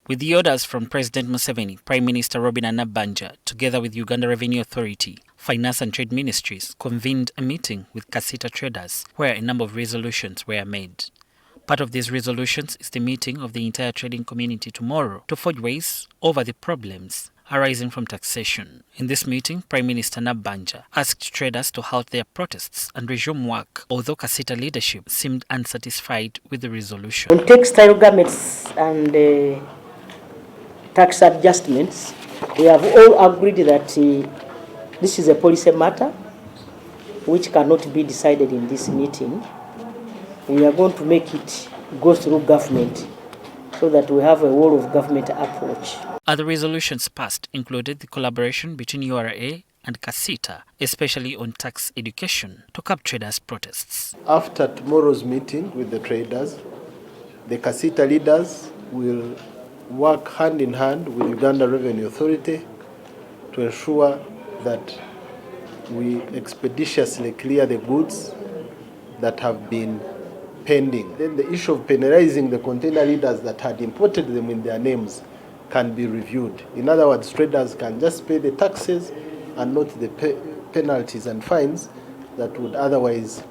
With the orders from President Museveni, Prime Minister Robinah Nabbanja, together with Uganda Revenue Authority, Finance and Trade Ministries, convened a meeting with KACITA traders where a number of resolutions were made. Part of these resolutions is the meeting of the entire trading community tomorrow to forge ways over the problems arising from taxation. In this meeting, Prime Minister Nabbanja asked traders to halt their protests and resume work, although KACITA leadership seemed unsatisfied with the resolution. On textile garments and tax adjustments, we have all agreed that this is a policy matter which cannot be decided in this meeting. We are going to make it go through government so that we have a whole of government approach. Other resolutions passed included the collaboration between URA and KACITA, especially on tax education, to curb traders' protests. After tomorrow's meeting with the traders, the KACITA leaders will work hand in hand with Uganda Revenue Authority to ensure that we expeditiously clear the goods that have been pending. Then the issue of penalizing the container leaders that had imported them in their names can be reviewed. In other words, traders can just pay the taxes and not the penalties and fines that would otherwise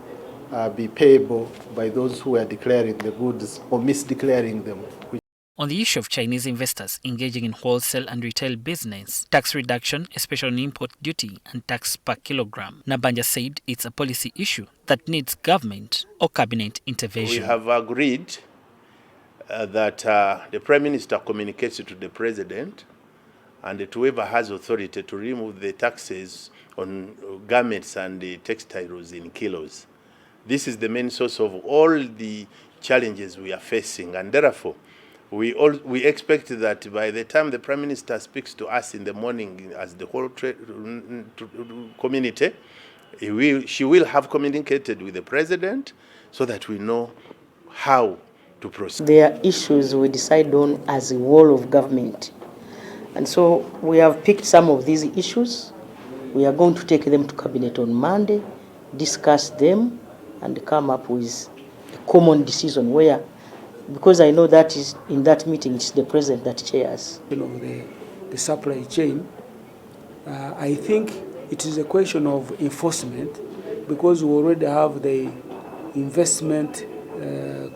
be payable by those who are declaring the goods or misdeclaring them. On the issue of Chinese investors engaging in wholesale and retail business, tax reduction, especially on import duty and tax per kilogram, Nabbanja said it's a policy issue that needs government or cabinet intervention. We have agreed that the Prime Minister communicates to the President and to whoever has authority to remove the taxes on garments and the textiles in kilos. This is the main source of all the challenges we are facing, and therefore we expect that by the time the Prime Minister speaks to us in the morning as the whole community, she will have communicated with the President so that we know how to proceed. There are issues we decide on as a whole of government. And so we have picked some of these issues. We are going to take them to Cabinet on Monday, discuss them, and come up with a common decision where, because I know that is in that meeting, it's the President that chairs. The supply chain, I think it is a question of enforcement because we already have the investment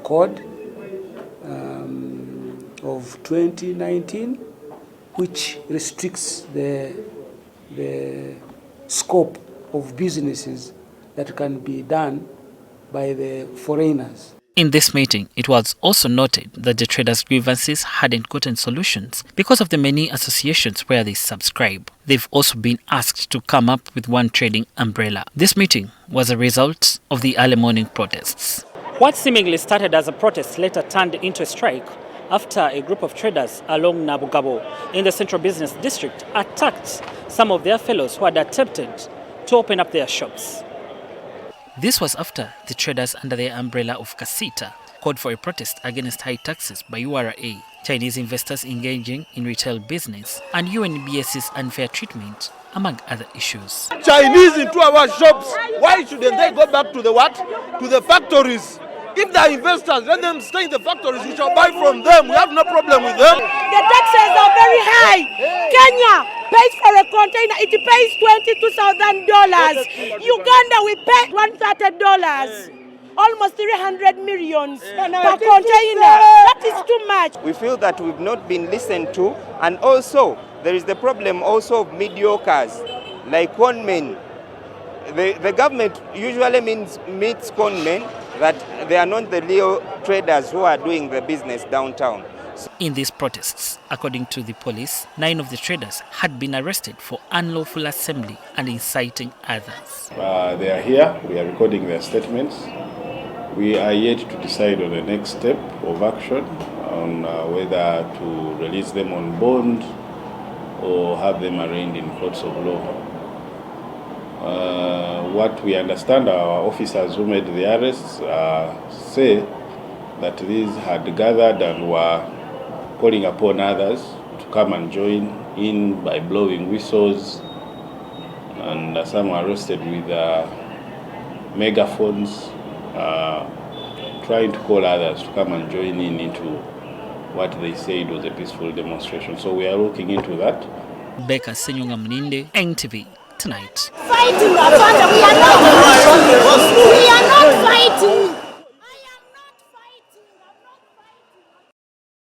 code of 2019, which restricts the scope of businesses that can be done by the foreigners. In this meeting, it was also noted that the traders' grievances hadn't gotten solutions because of the many associations where they subscribe. They've also been asked to come up with one trading umbrella. This meeting was a result of the early morning protests. What seemingly started as a protest later turned into a strike after a group of traders along Nabugabo in the Central Business District attacked some of their fellows who had attempted to open up their shops. This was after the traders under the umbrella of KACITA called for a protest against high taxes by URA, Chinese investors engaging in retail business, and UNBS's unfair treatment, among other issues. Chinese into our shops, why shouldn't they go back to the what? To the factories. If they are investors, let them stay in the factories. We shall buy from them. We have no problem with them. The taxes are very high. Kenya pays for a container. It pays $22,000. Uganda, we pay $130. Almost 300 million per container. That is too much. We feel that we've not been listened to, and also there is the problem also of mediocres, like conmen. The government usually meets conmen that they are not the real traders who are doing the business downtown. In these protests, according to the police, 9 of the traders had been arrested for unlawful assembly and inciting others. They are here, we are recording their statements. We are yet to decide on the next step of action on whether to release them on bond or have them arraigned in courts of law. What we understand, our officers who made the arrests say that these had gathered and were calling upon others to come and join in by blowing whistles, and some were arrested with megaphones, trying to call others to come and join in into what they said was a peaceful demonstration. So we are looking into that. Becca Senyonga Muninde, NTV Tonight. Fighting, we are not